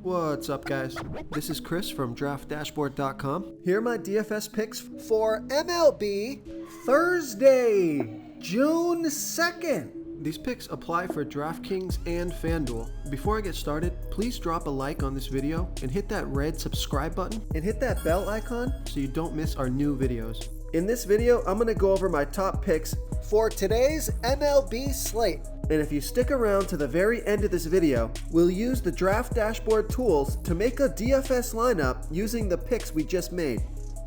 What's up, guys? This is Chris from DraftDashboard.com. Here are my DFS picks for MLB Thursday, June 2nd. These picks apply for DraftKings and FanDuel. Before I get started, please drop a like on this video and hit that red subscribe button and hit that bell icon so you don't miss our new videos. In this video, I'm going to go over my top picks for today's MLB slate. And if you stick around to the very end of this video, we'll use the Draft Dashboard tools to make a DFS lineup using the picks we just made.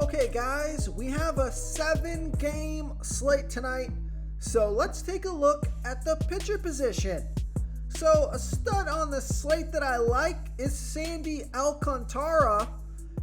Okay guys, we have a 7-game slate tonight, so let's take a look at the pitcher position. So a stud on the slate that I like is Sandy Alcantara.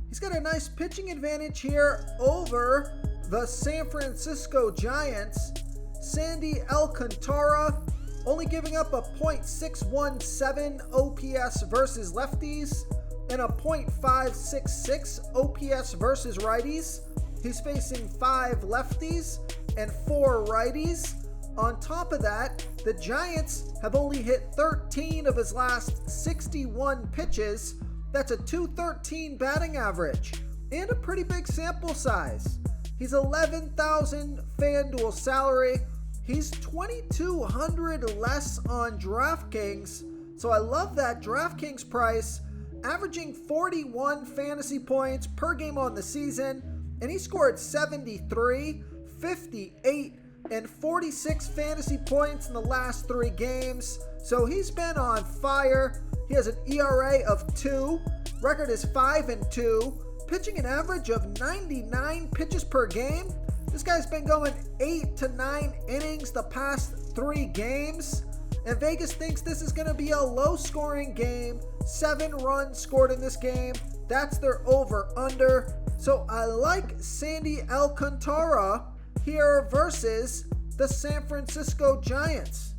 He's got a nice pitching advantage here over the San Francisco Giants. Sandy Alcantara only giving up a .617 OPS versus lefties and a .566 OPS versus righties. He's facing 5 lefties and 4 righties. On top of that, the Giants have only hit 13 of his last 61 pitches. That's a .213 batting average and a pretty big sample size. He's $11,000 FanDuel salary. He's $2,200 less on DraftKings, so I love that DraftKings price, averaging 41 fantasy points per game on the season, and he scored 73, 58, and 46 fantasy points in the last 3 games, so he's been on fire. He has an ERA of 2, record is 5-2, pitching an average of 99 pitches per game. This guy's been going 8 to 9 innings the past 3 games, and Vegas thinks this is going to be a low-scoring game. 7 runs scored in this game. That's their over-under. So I like Sandy Alcantara here versus the San Francisco Giants.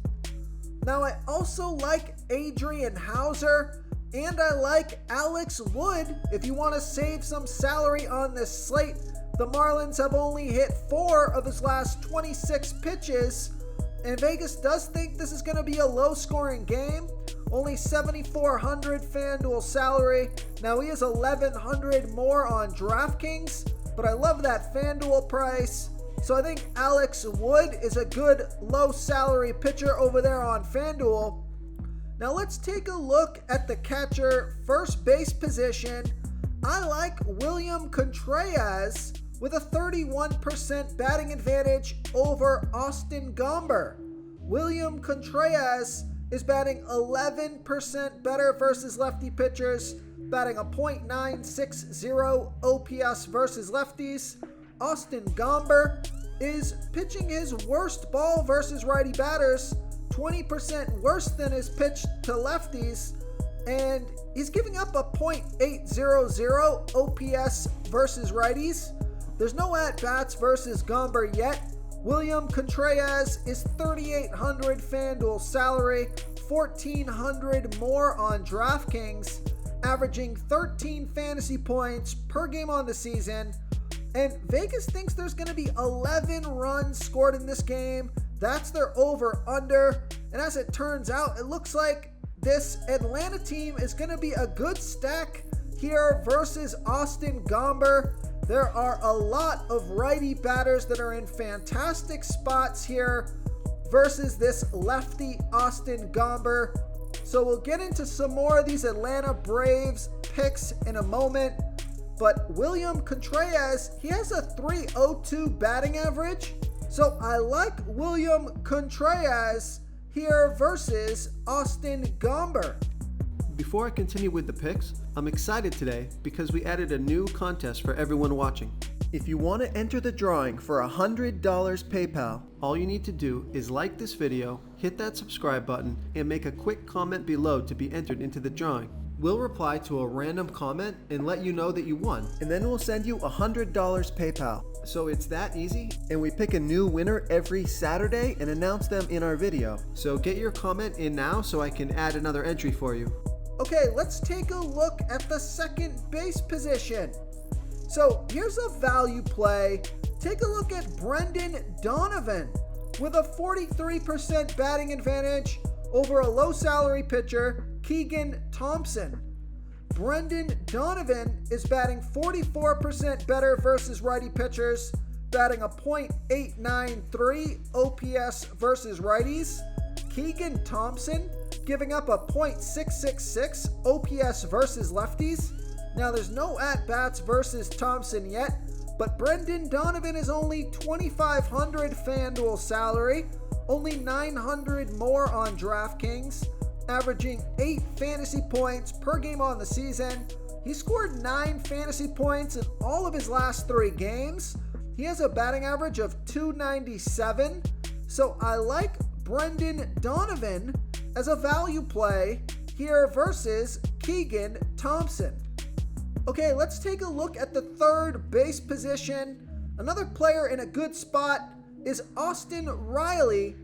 Now I also like Adrian Hauser, and I like Alex Wood if you want to save some salary on this slate. The Marlins have only hit 4 of his last 26 pitches, and Vegas does think this is going to be a low-scoring game. Only $7,400 FanDuel salary. Now he is $1,100 more on DraftKings, but I love that FanDuel price. So I think Alex Wood is a good low-salary pitcher over there on FanDuel. Now let's take a look at the catcher first base position. I like William Contreras with a 31% batting advantage over Austin Gomber. William Contreras is batting 11% better versus lefty pitchers, batting a .960 OPS versus lefties. Austin Gomber is pitching his worst ball versus righty batters, 20% worse than his pitch to lefties, and he's giving up a .800 OPS versus righties. There's no at-bats versus Gomber yet. William Contreras is $3,800 FanDuel salary, $1,400 more on DraftKings, averaging 13 fantasy points per game on the season. And Vegas thinks there's going to be 11 runs scored in this game. That's their over-under. And as it turns out, it looks like this Atlanta team is going to be a good stack here versus Austin Gomber. There are a lot of righty batters that are in fantastic spots here versus this lefty Austin Gomber. So we'll get into some more of these Atlanta Braves picks in a moment. But William Contreras, he has a .302 batting average. So I like William Contreras here versus Austin Gomber. Before I continue with the picks, I'm excited today because we added a new contest for everyone watching. If you want to enter the drawing for $100 PayPal, all you need to do is like this video, hit that subscribe button, and make a quick comment below to be entered into the drawing. We'll reply to a random comment and let you know that you won, and then we'll send you $100 PayPal. So it's that easy, and we pick a new winner every Saturday and announce them in our video. So get your comment in now so I can add another entry for you. Okay, let's take a look at the second base position. So here's a value play. Take a look at Brendan Donovan with a 43% batting advantage over a low salary pitcher, Keegan Thompson. Brendan Donovan is batting 44% better versus righty pitchers, batting a .893 OPS versus righties. Keegan Thompson giving up a .666 OPS versus lefties. Now there's no at-bats versus Thompson yet, but Brendan Donovan is only $2,500 FanDuel salary, only $900 more on DraftKings, averaging 8 fantasy points per game on the season. He scored 9 fantasy points in all of his last 3 games. He has a batting average of .297, so I like Brendan Donovan as a value play here versus Keegan Thompson. Okay, let's take a look at the third base position. Another player in a good spot is Austin Riley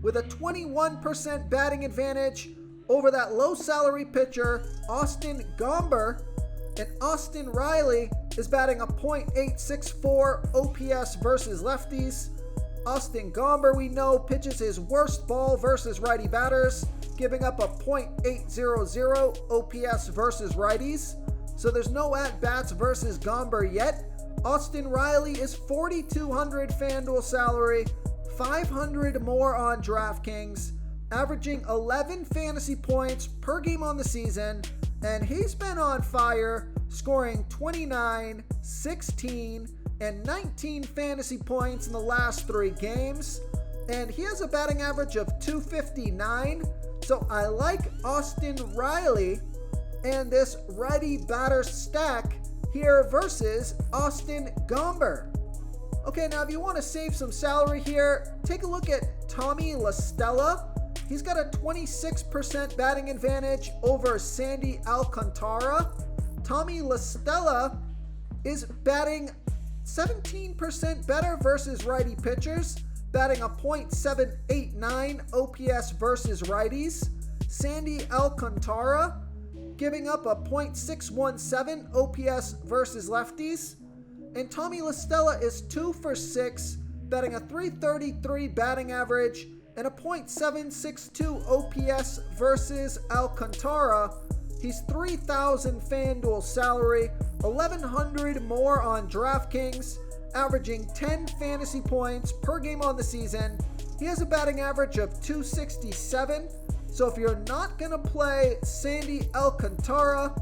with a 21% batting advantage over that low salary pitcher, Austin Gomber. And Austin Riley is batting a .864 OPS versus lefties. Austin Gomber, we know, pitches his worst ball versus righty batters, giving up a .800 OPS versus righties. So there's no at-bats versus Gomber yet. Austin Riley is $4,200 FanDuel salary, $500 more on DraftKings, averaging 11 fantasy points per game on the season, and he's been on fire, scoring 29, 16, and 19 fantasy points in the last 3 games, and he has a batting average of .259, so I like Austin Riley and this righty batter stack here versus Austin Gomber. Okay, now if you want to save some salary here, take a look at Tommy La Stella. He's got a 26% batting advantage over Sandy Alcantara. Tommy La Stella is batting 17% better versus righty pitchers, batting a .789 OPS versus righties. Sandy Alcantara giving up a .617 OPS versus lefties. And Tommy La Stella is 2 for 6, batting a .333 batting average and a .762 OPS versus Alcantara. He's $3,000 FanDuel salary, $1,100 more on DraftKings, averaging 10 fantasy points per game on the season. He has a batting average of .267. So if you're not going to play Sandy Alcantara,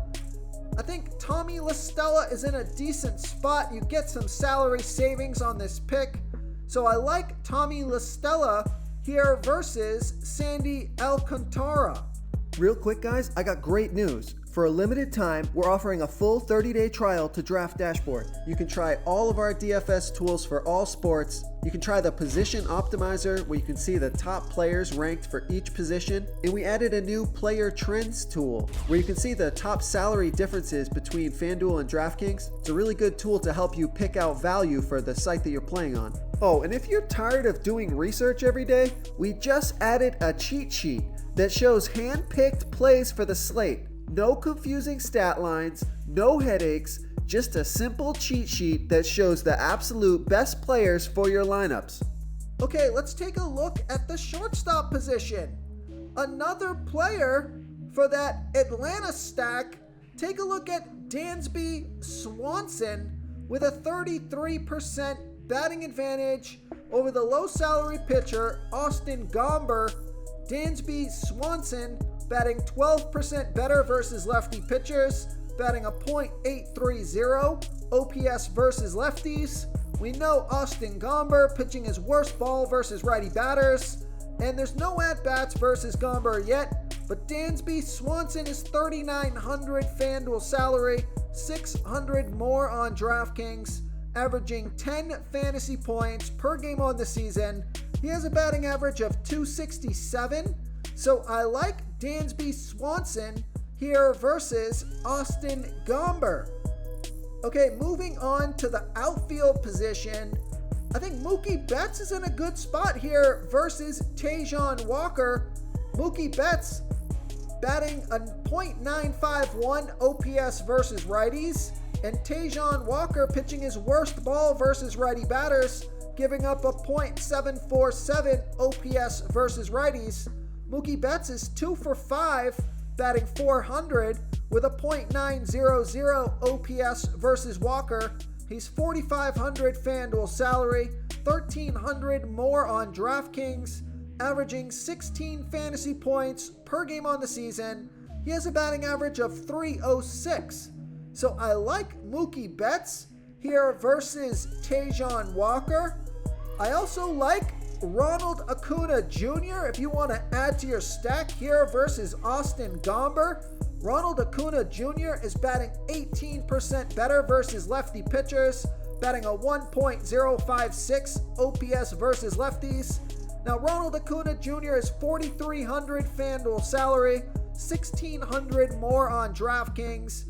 I think Tommy La Stella is in a decent spot. You get some salary savings on this pick. So I like Tommy La Stella here versus Sandy Alcantara. Real quick, guys, I got great news. For a limited time, we're offering a full 30-day trial to Draft Dashboard. You can try all of our DFS tools for all sports. You can try the Position Optimizer, where you can see the top players ranked for each position. And we added a new Player Trends tool, where you can see the top salary differences between FanDuel and DraftKings. It's a really good tool to help you pick out value for the site that you're playing on. Oh, and if you're tired of doing research every day, we just added a cheat sheet that shows hand-picked plays for the slate. No confusing stat lines, no headaches, just a simple cheat sheet that shows the absolute best players for your lineups. Okay, let's take a look at the shortstop position. Another player for that Atlanta stack. Take a look at Dansby Swanson with a 33% batting advantage over the low salary pitcher Austin Gomber. Dansby Swanson batting 12% better versus lefty pitchers, batting a .830 OPS versus lefties. We know Austin Gomber pitching his worst ball versus righty batters, and there's no at-bats versus Gomber yet, but Dansby Swanson is $3,900 FanDuel salary, $600 more on DraftKings, averaging 10 fantasy points per game on the season. He has a batting average of .267, so I like Dansby Swanson here versus Austin Gomber. Okay, moving on to the outfield position. I think Mookie Betts is in a good spot here versus Tajon Walker. Mookie Betts batting a .951 OPS versus righties, and Tajon Walker pitching his worst ball versus righty batters, giving up a .747 OPS versus righties. Mookie Betts is 2 for 5, batting .400 with a .900 OPS versus Walker. He's 4,500 FanDuel salary, 1,300 more on DraftKings, averaging 16 fantasy points per game on the season. He has a batting average of .306. So I like Mookie Betts here versus Tajon Walker. I also like Ronald Acuna Jr. if you want to add to your stack here versus Austin Gomber. Ronald Acuna Jr. is batting 18% better versus lefty pitchers, batting a 1.056 OPS versus lefties. Now, Ronald Acuna Jr. is 4,300 FanDuel salary, 1,600 more on DraftKings,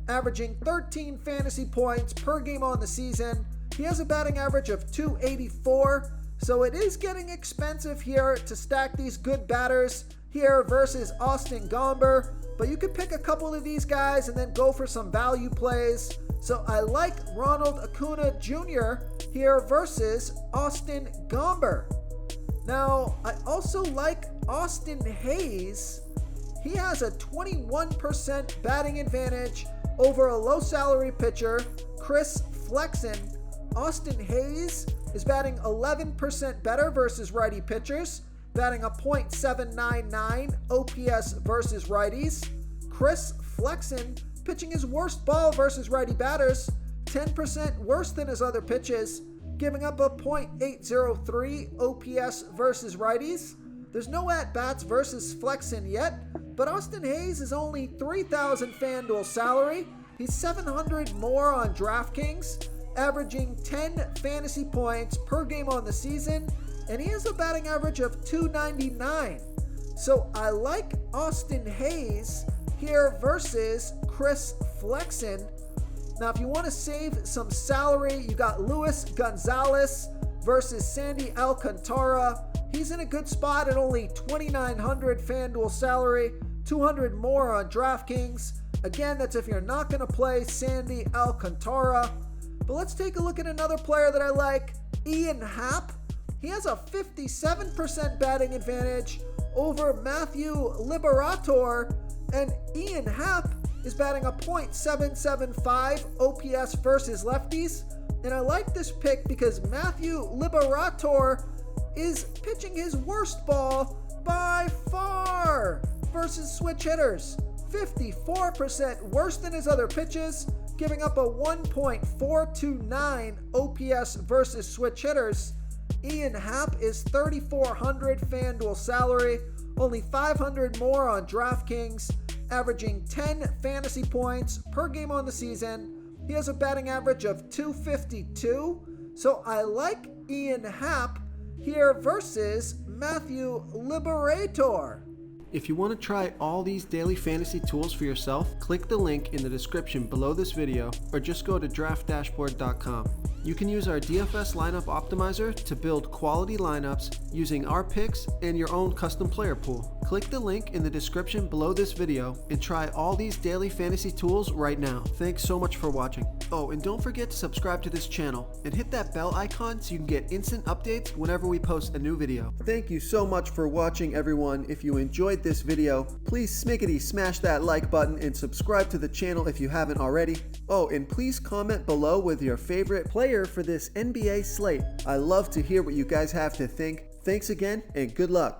averaging 13 fantasy points per game on the season. He has a batting average of .284, so it is getting expensive here to stack these good batters here versus Austin Gomber, but you could pick a couple of these guys and then go for some value plays. So I like Ronald Acuna Jr. here versus Austin Gomber. Now, I also like Austin Hayes. He has a 21% batting advantage over a low salary pitcher, Chris Flexen. Austin Hayes is batting 11% better versus righty pitchers, batting a .799 OPS versus righties. Chris Flexen pitching his worst ball versus righty batters, 10% worse than his other pitches, giving up a .803 OPS versus righties. There's no at-bats versus Flexen yet, but Austin Hayes is only 3,000 FanDuel salary. He's 700 more on DraftKings, averaging 10 fantasy points per game on the season, and he has a batting average of .299. So I like Austin Hayes here versus Chris Flexen. Now, if you want to save some salary, you got Luis Gonzalez versus Sandy Alcantara. He's in a good spot at only 2,900 FanDuel salary, 200 more on DraftKings. Again, that's if you're not going to play Sandy Alcantara. But let's take a look at another player that I like, Ian Happ. He has a 57% batting advantage over Matthew Liberator, and Ian Happ is batting a .775 OPS versus lefties. And I like this pick because Matthew Liberator is pitching his worst ball by far versus switch hitters. 54% worse than his other pitches, giving up a 1.429 OPS versus switch hitters. Ian Happ is 3,400 FanDuel salary, only 500 more on DraftKings, averaging 10 fantasy points per game on the season. He has a batting average of .252, so I like Ian Happ here versus Matthew Liberator. If you want to try all these daily fantasy tools for yourself, click the link in the description below this video or just go to draftdashboard.com. You can use our DFS lineup optimizer to build quality lineups using our picks and your own custom player pool. Click the link in the description below this video and try all these daily fantasy tools right now. Thanks so much for watching. Oh, and don't forget to subscribe to this channel and hit that bell icon so you can get instant updates whenever we post a new video. Thank you so much for watching, everyone. If you enjoyed this video, please smash that like button and subscribe to the channel if you haven't already. Oh, and please comment below with your favorite player for this NBA slate. I love to hear what you guys have to think. Thanks again, and good luck.